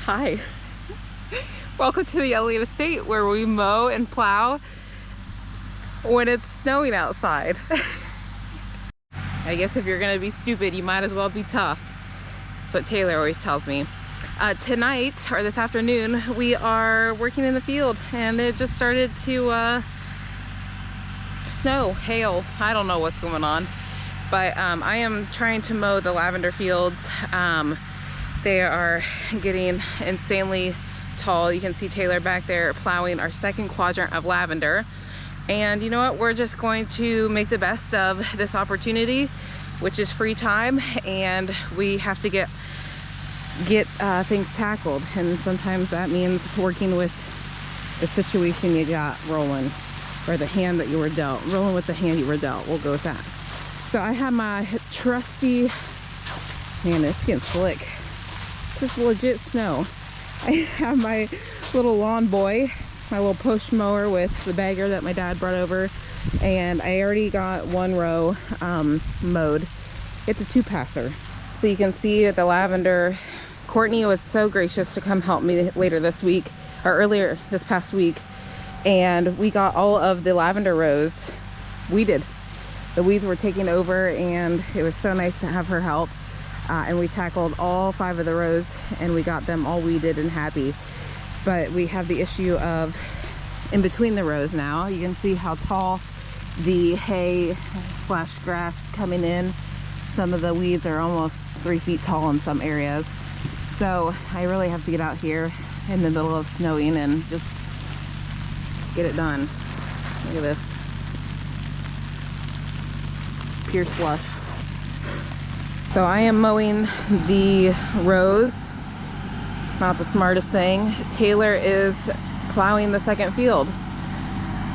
Hi. Welcome to the Eliot estate where we mow and plow when it's snowing outside. I guess if you're gonna be stupid, you might as well be tough. That's what Taylor always tells me. Tonight, or this afternoon, we are working in the field and it just started to snow, hail. I don't know what's going on. But I am trying to mow the lavender fields. They are getting insanely tall. You can see Taylor back there plowing our second quadrant of lavender. And you know what? We're just going to make the best of this opportunity, which is free time, and we have to get things tackled. And sometimes that means working with the situation you got rolling, or the hand that you were dealt. Rolling with the hand you were dealt. We'll go with that. So I have my trusty, man, it's getting slick. This is legit snow. I have my little lawn boy, my little push mower with the bagger that my dad brought over, and I already got one row mowed. It's a 2-passer. So you can see the lavender. Courtney was so gracious to come help me later this week, or earlier this past week, and we got all of the lavender rows weeded. The weeds were taking over and it was so nice to have her help. And we tackled all 5 of the rows and we got them all weeded and happy. But we have the issue of in between the rows now. You can see how tall the hay / grass is coming in. Some of the weeds are almost 3 feet tall in some areas. So I really have to get out here in the middle of snowing and just get it done. Look at this. Pure slush. So I am mowing the rows. Not the smartest thing. Taylor is plowing the second field,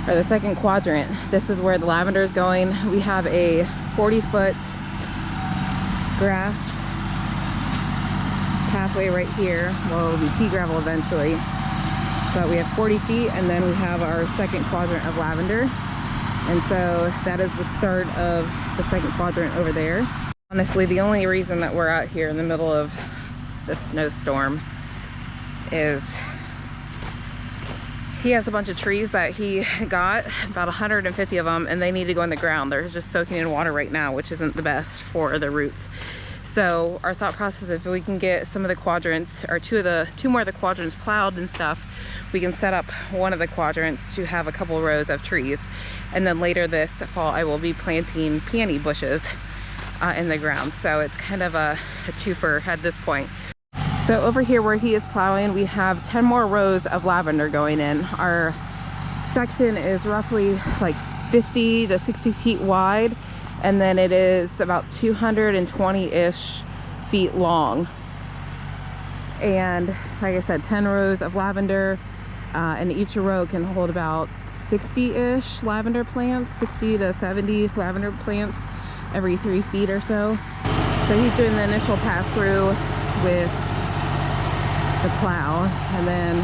or the second quadrant. This is where the lavender is going. We have a 40-foot grass pathway right here. Well, it'll be pea gravel eventually, but we have 40 feet, and then we have our second quadrant of lavender. And so that is the start of the second quadrant over there. Honestly, the only reason that we're out here in the middle of the snowstorm is he has a bunch of trees that he got, about 150 of them, and they need to go in the ground. They're just soaking in water right now, which isn't the best for the roots. So our thought process, if we can get some of the quadrants, or two more of the quadrants plowed and stuff, we can set up one of the quadrants to have a couple rows of trees. And then later this fall, I will be planting peony bushes in the ground. So it's kind of a twofer at this point. So over here where he is plowing, we have 10 more rows of lavender going in. Our section is roughly like 50 to 60 feet wide, and then it is about 220-ish feet long. And like I said, 10 rows of lavender, and each row can hold about 60-ish lavender plants, 60 to 70 lavender plants every 3 feet or so. So he's doing the initial pass through with the plow, and then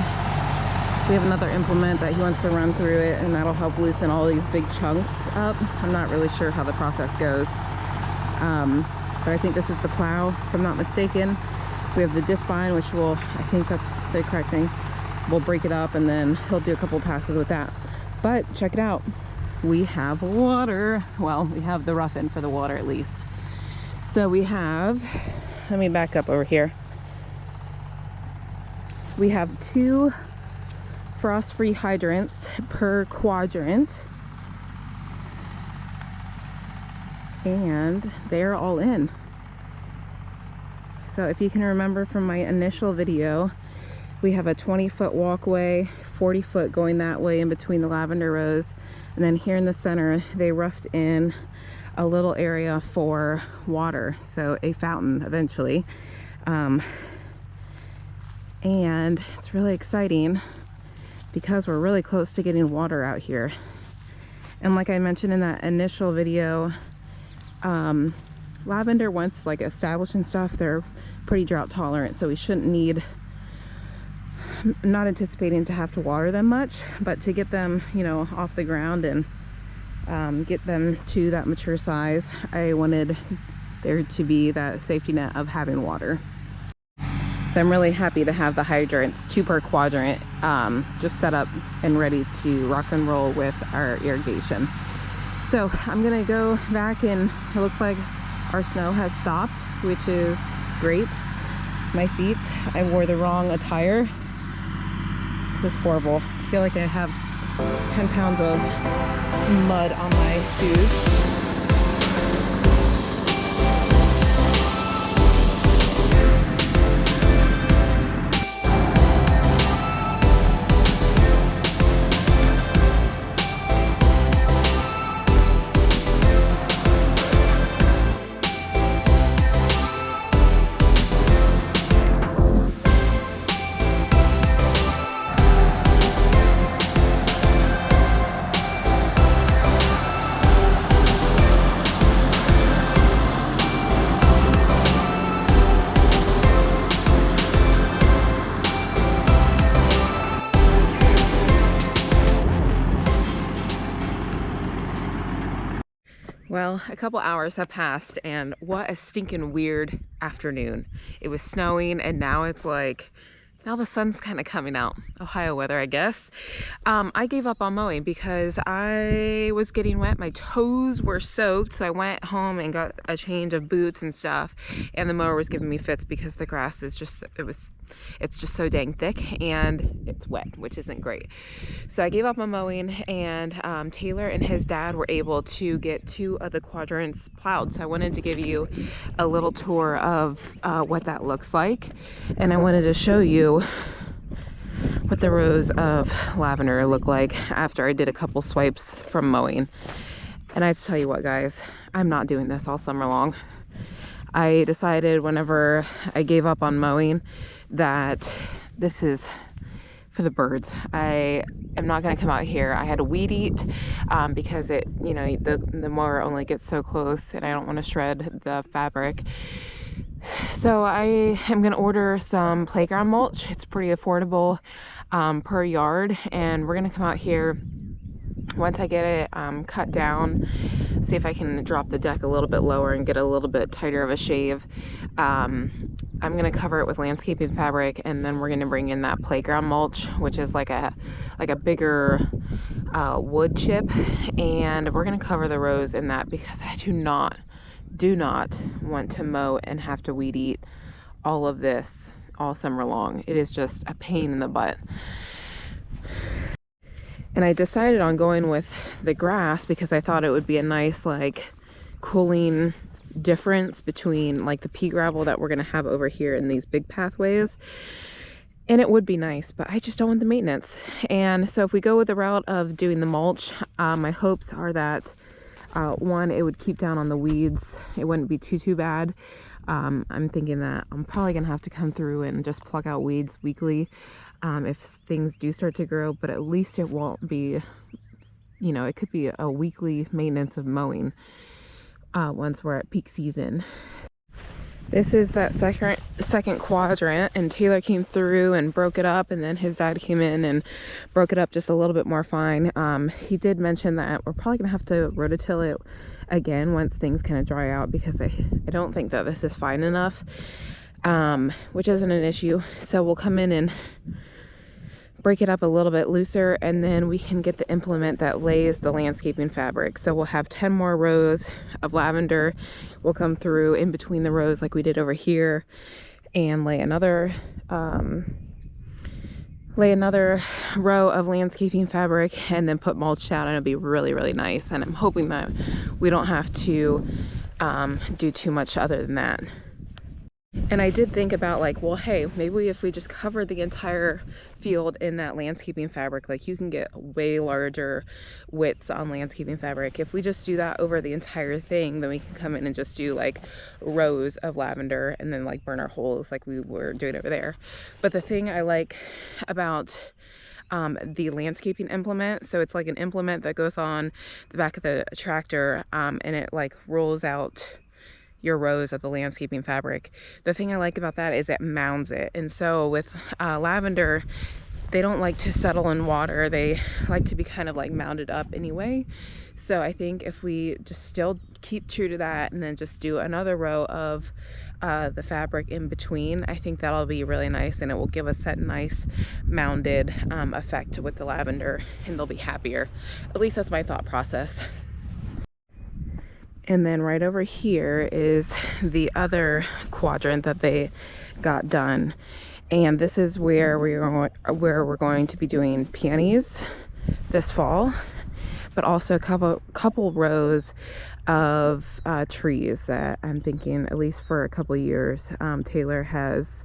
we have another implement that he wants to run through it, and that'll help loosen all these big chunks up. I'm not really sure how the process goes, but I think this is the plow, if I'm not mistaken. We have the disc bind, which will, I think that's the correct thing. We'll break it up and then he'll do a couple passes with that. But check it out. We have water. Well, we have the rough end for the water at least. So we have, let me back up over here. We have 2 frost-free hydrants per quadrant, and they're all in. So if you can remember from my initial video, we have a 20-foot walkway, 40-foot going that way in between the lavender rows, and then here in the center they roughed in a little area for water, so a fountain eventually. And it's really exciting because we're really close to getting water out here. And like I mentioned in that initial video, lavender, once like established and stuff, they're pretty drought tolerant, so we shouldn't need, I'm not anticipating to have to water them much, but to get them, you know, off the ground and get them to that mature size, I wanted there to be that safety net of having water. So I'm really happy to have the hydrants, 2 per quadrant, just set up and ready to rock and roll with our irrigation. So I'm gonna go back, and it looks like our snow has stopped, which is great. My feet, I wore the wrong attire. This is horrible. I feel like I have 10 pounds of mud on my shoes. Well, a couple hours have passed, and what a stinking weird afternoon. It was snowing, and now it's like, now the sun's kind of coming out. Ohio weather, I guess. I gave up on mowing because I was getting wet. My toes were soaked, so I went home and got a change of boots and stuff, and the mower was giving me fits because the grass is just, it's just so dang thick and it's wet, which isn't great. So I gave up on mowing, and Taylor and his dad were able to get 2 of the quadrants plowed. So I wanted to give you a little tour of what that looks like, and I wanted to show you what the rows of lavender look like after I did a couple swipes from mowing. And I have to tell you what, guys, I'm not doing this all summer long. I decided whenever I gave up on mowing that this is for the birds. I am not going to come out here. I had to weed eat because it, you know, the mower only gets so close, and I don't want to shred the fabric. So I am going to order some playground mulch. It's pretty affordable per yard, and we're going to come out here once I get it cut down, see if I can drop the deck a little bit lower and get a little bit tighter of a shave. I'm going to cover it with landscaping fabric, and then we're going to bring in that playground mulch, which is like a bigger wood chip, and we're going to cover the rows in that because I do not want to mow and have to weed eat all of this all summer long. It is just a pain in the butt. And I decided on going with the grass because I thought it would be a nice, like, cooling difference between like the pea gravel that we're going to have over here in these big pathways. And it would be nice, but I just don't want the maintenance. And so if we go with the route of doing the mulch, my hopes are that one, it would keep down on the weeds. It wouldn't be too bad. I'm thinking that I'm probably gonna have to come through and just pluck out weeds weekly if things do start to grow, but at least it won't be, you know, it could be a weekly maintenance of mowing once we're at peak season. This is that second quadrant, and Taylor came through and broke it up, and then his dad came in and broke it up just a little bit more fine. He did mention that we're probably gonna have to rototill it again once things kind of dry out, because I don't think that this is fine enough, which isn't an issue. So we'll come in and break it up a little bit looser, and then we can get the implement that lays the landscaping fabric. So we'll have 10 more rows of lavender. We'll come through in between the rows like we did over here and lay another row of landscaping fabric, and then put mulch down, and it'll be really nice. And I'm hoping that we don't have to do too much other than that. And I did think about, like, well, hey, maybe if we just cover the entire field in that landscaping fabric, like, you can get way larger widths on landscaping fabric. If we just do that over the entire thing, then we can come in and just do like rows of lavender and then like burn our holes like we were doing over there. But the thing I like about the landscaping implement, so it's like an implement that goes on the back of the tractor, and it like rolls out your rows of the landscaping fabric. The thing I like about that is it mounds it. And so with lavender, they don't like to settle in water. They like to be kind of like mounded up anyway. So I think if we just still keep true to that and then just do another row of the fabric in between, I think that'll be really nice, and it will give us that nice mounded effect with the lavender, and they'll be happier. At least that's my thought process. And then right over here is the other quadrant that they got done. And this is where we're going to be doing peonies this fall, but also a couple rows of trees that I'm thinking, at least for a couple years, Taylor has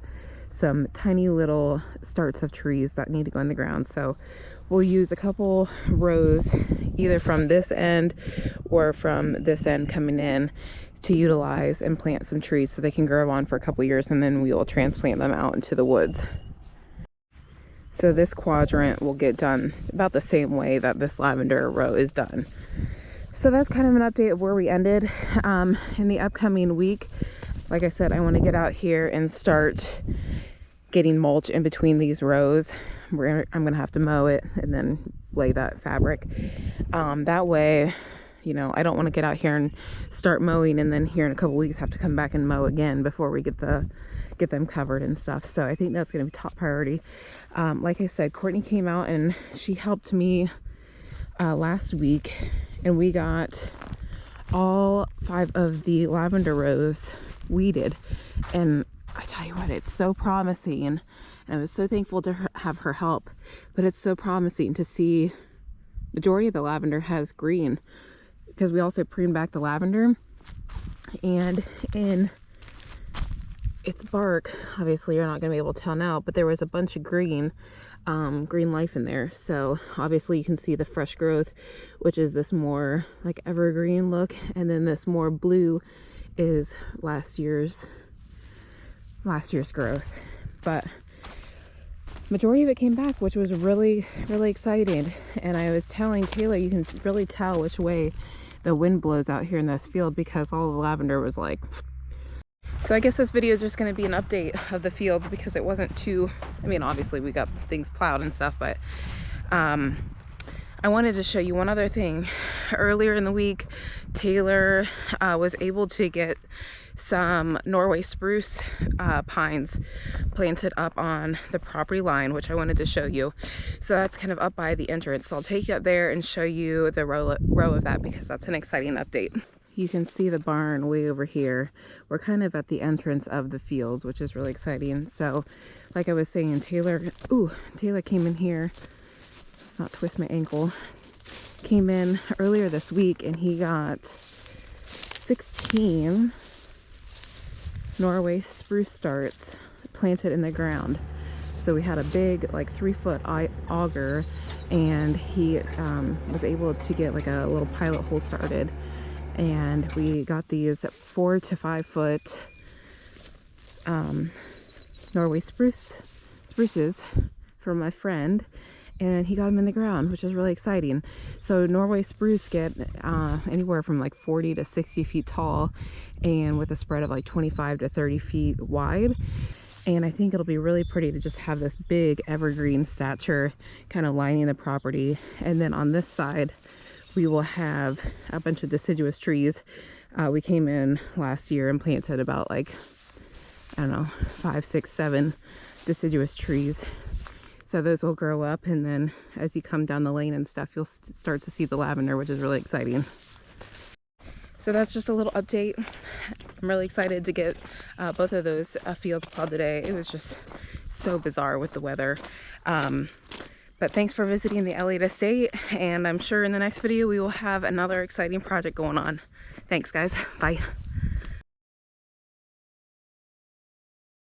some tiny little starts of trees that need to go in the ground. So we'll use a couple rows either from this end or from this end coming in to utilize and plant some trees so they can grow on for a couple years, and then we will transplant them out into the woods. So this quadrant will get done about the same way that this lavender row is done. So that's kind of an update of where we ended. In the upcoming week, like I said, I want to get out here and start getting mulch in between these rows. I'm gonna have to mow it and then lay that fabric. That way, you know, I don't want to get out here and start mowing and then here in a couple weeks have to come back and mow again before we get them covered and stuff. So I think that's going to be top priority. Like I said, Courtney came out and she helped me last week, and we got all 5 of the lavender rows weeded. And I tell you what, it's so promising. And I was so thankful to have her help, but it's so promising to see majority of the lavender has green, because we also pruned back the lavender, and in its bark, obviously you're not going to be able to tell now, but there was a bunch of green life in there. So obviously you can see the fresh growth, which is this more like evergreen look, and then this more blue is last year's growth. But majority of it came back, which was really exciting. And I was telling Taylor, you can really tell which way the wind blows out here in this field, because all the lavender was like. So I guess this video is just going to be an update of the fields, because it wasn't too, I mean, obviously we got things plowed and stuff, but I wanted to show you one other thing. Earlier in the week, Taylor was able to get some Norway spruce pines planted up on the property line, which I wanted to show you. So that's kind of up by the entrance. So I'll take you up there and show you the row of that, because that's an exciting update. You can see the barn way over here. We're kind of at the entrance of the fields, which is really exciting. So like I was saying, Taylor came in here. Let's not twist my ankle. Came in earlier this week and he got 16 Norway spruce starts planted in the ground. So we had a big, like 3-foot auger, and he was able to get like a little pilot hole started. And we got these 4 to 5 foot Norway spruces from my friend, and he got them in the ground, which is really exciting. So Norway spruce get anywhere from like 40 to 60 feet tall, and with a spread of like 25 to 30 feet wide. And I think it'll be really pretty to just have this big evergreen stature kind of lining the property. And then on this side, we will have a bunch of deciduous trees. We came in last year and planted about like, I don't know, 5, 6, 7 deciduous trees. So those will grow up, and then as you come down the lane and stuff, you'll start to see the lavender, which is really exciting. So that's just a little update. I'm really excited to get both of those fields plowed today. It was just so bizarre with the weather. But thanks for visiting the Eliot estate, and I'm sure in the next video we will have another exciting project going on. Thanks guys, bye.